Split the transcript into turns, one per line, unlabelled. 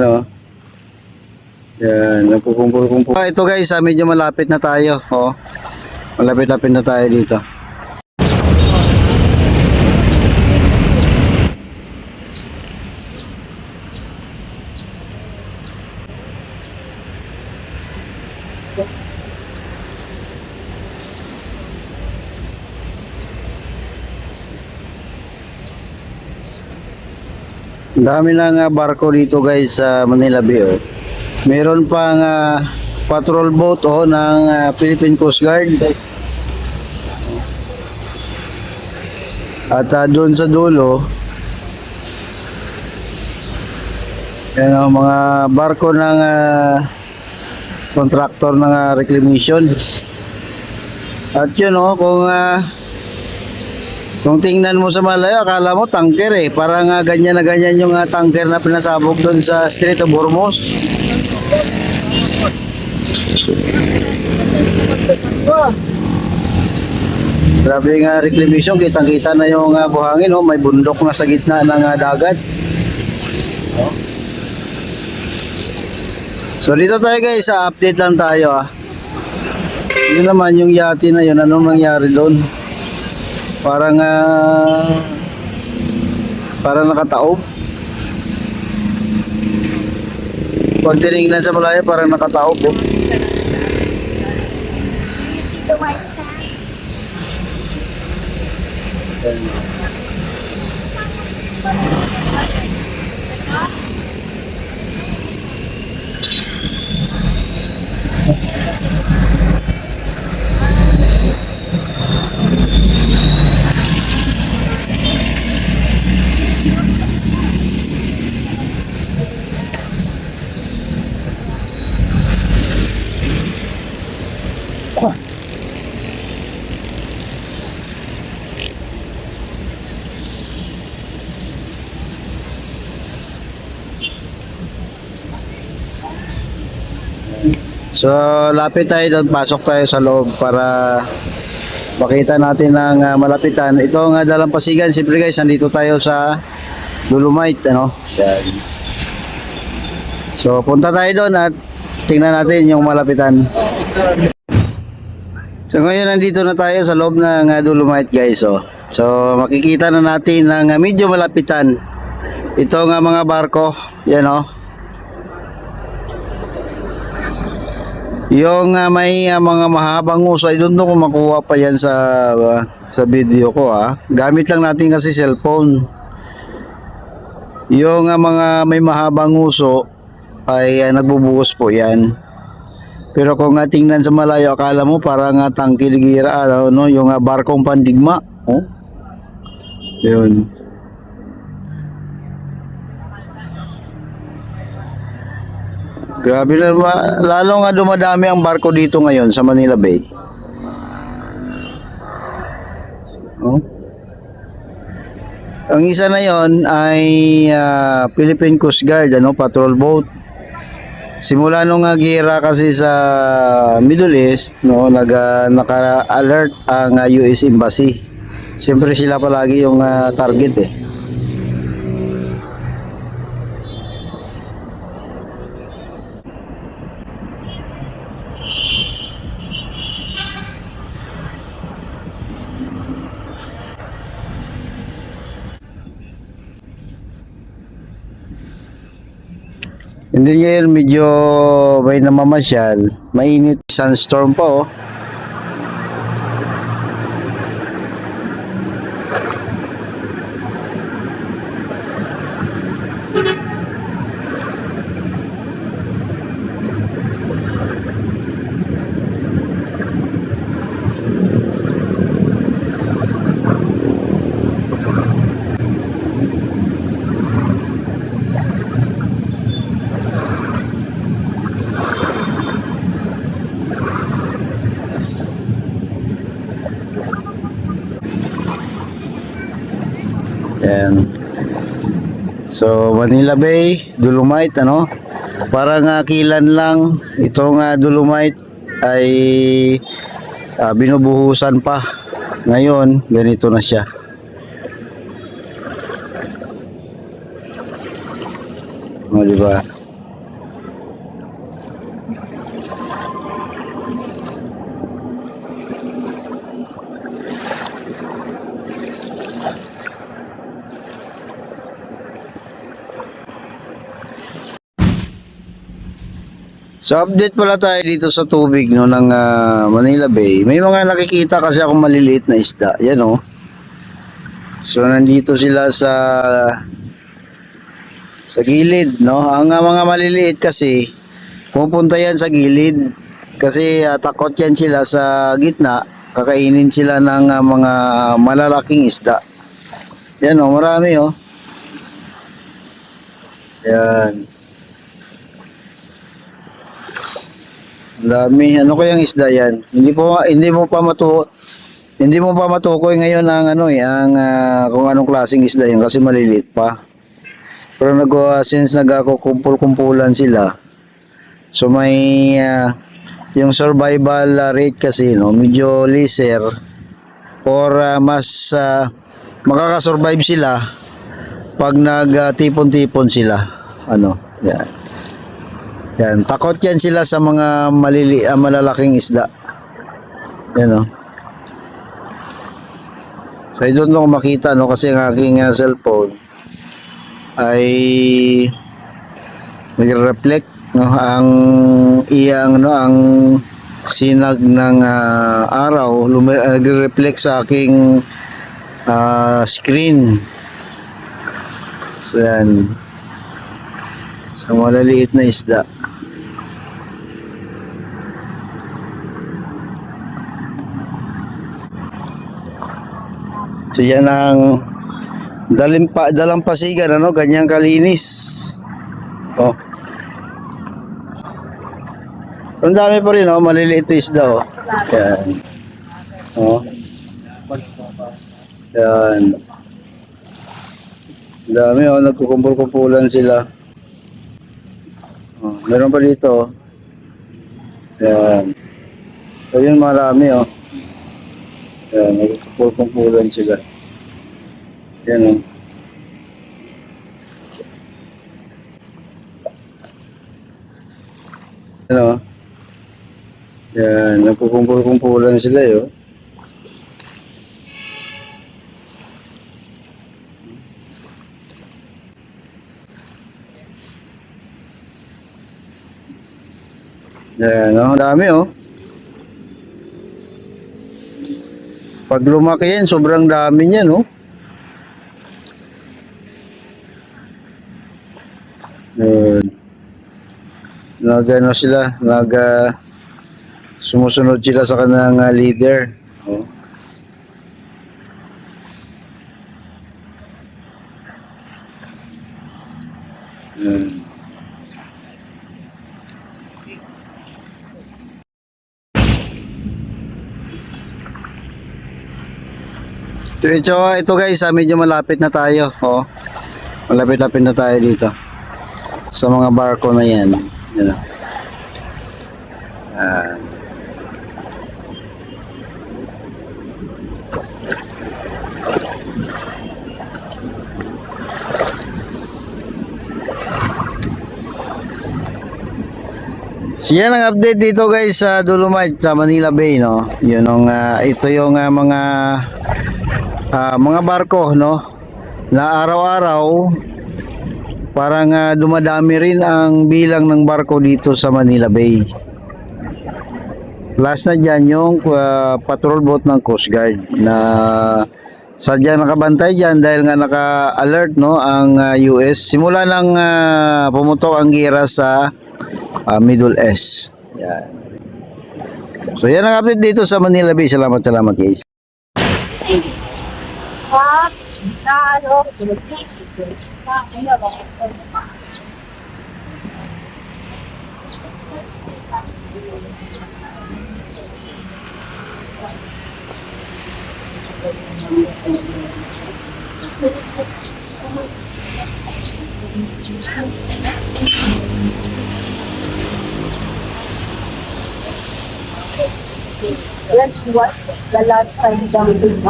Ano? Yan, nagkukumpul-kumpul. Ito guys, medyo malapit na tayo. Oh. Malapit-lapit na tayo dito. Ang dami ng barko dito guys sa Manila Bay. Oh. Meron pang patrol boat ng Philippine Coast Guard. At doon sa dulo, yan ang mga barko ng contractor ng reclamation. At yun kung tingnan mo sa malayo, akala mo tanker parang ganyan na ganyan yung tanker na pinasabog doon sa Strait of Hormuz. Grabe nga reclamation, kitang-kita na yung buhangin, may bundok na sa gitna ng dagat. So dito tayo guys, update lang tayo. Yun naman yung yate na yun, anong nangyari doon? Parang nakataob. Pag tinignan sa malayo, parang nakataob.
You see the white sand?
So lapit tayo doon, pasok tayo sa loob para makita natin ang malapitan. Ito ang dalampasigan, siyempre guys, nandito tayo sa Dolomite, Yan. So punta tayo doon at tingnan natin yung malapitan. So ngayon nandito na tayo sa loob ng Dolomite guys. So makikita na natin ang medyo malapitan. Ito nga mga barko, yan Yung may mga mahabang uso, I don't know kung makuha pa yan sa video ko Gamit lang natin kasi cellphone. Yung mga may mahabang uso ay nagbubuhos po yan. Pero kung tingnan sa malayo, akala mo parang tangke gira, yung barkong pandigma. Yun. Grabe na, lalo nga dumadami ang barko dito ngayon sa Manila Bay. Ang isa na yon ay Philippine Coast Guard, patrol boat. Simula nung gira kasi sa Middle East, naka-alert ang US Embassy. Siyempre sila palagi yung target Hindi ngayon medyo may namamasyal, mainit, sunstorm pa Yan. So Manila Bay, Dolomite, parang kilan lang itong Dolomite ay binubuhusan pa. Ngayon ganito na siya. Diba? So update pala tayo dito sa tubig no ng Manila Bay. May mga nakikita kasi akong maliliit na isda. Yan oh. So nandito sila sa gilid no. Ang mga maliliit kasi pupunta yan sa gilid kasi takot yan sila sa gitna. Kakainin sila ng mga malalaking isda. Yan oh, marami oh. Yan. Ang dami. Ano kayang isda yan? Hindi mo pa matukoy ngayon ang kung anong klaseng isda yan kasi maliliit pa. Pero since nagkukumpul-kumpulan sila. So may yung survival rate kasi no, medyo lesser or mas makakasurvive sila pag nagtipon-tipon sila. Ano? Yan. Yan, takot yan sila sa mga malalaking isda. Yan o. So, I don't know kung makita no kasi ang aking cellphone ay nagre-reflect no ang sinag ng araw nagre-reflect sa aking screen. So yan. Sa malaliit na isda. So yan ang dalampasigan ano, ganyang kalinis. Oh. Ang dami pa rin oh, maliliit na isda oh. Yan. Oh. Yan. Ang dami oh, nagkukumpul-kumpulan sila. Oh, meron pa dito oh. Yan. So yun marami oh. Yan, nagkukumpul-kumpulan sila. Yan oh. Yan oh. Yan, nagkukumpul-kumpulan sila eh oh. Yan oh, dami oh. Pag lumaki yan, sobrang dami niyan no. Nagano sila, sumusunod sila sa kanang leader. Oh. Ito guys, medyo malapit na tayo. Oh. Malapit-lapit na tayo dito. Sa mga barko na yan. Yan. So yan ang update dito guys sa Dolomite sa Manila Bay no. Yun ito yung mga barko no na araw-araw parang dumadami rin ang bilang ng barko dito sa Manila Bay. Plus na dyan yung patrol boat ng Coast Guard na sadyang nakabantay dyan dahil nga naka-alert no ang US simula nang pumutok ang gira sa Middle East. Yan. So yan ang update dito sa Manila Bay. Salamat guys.
That's what the last time dumping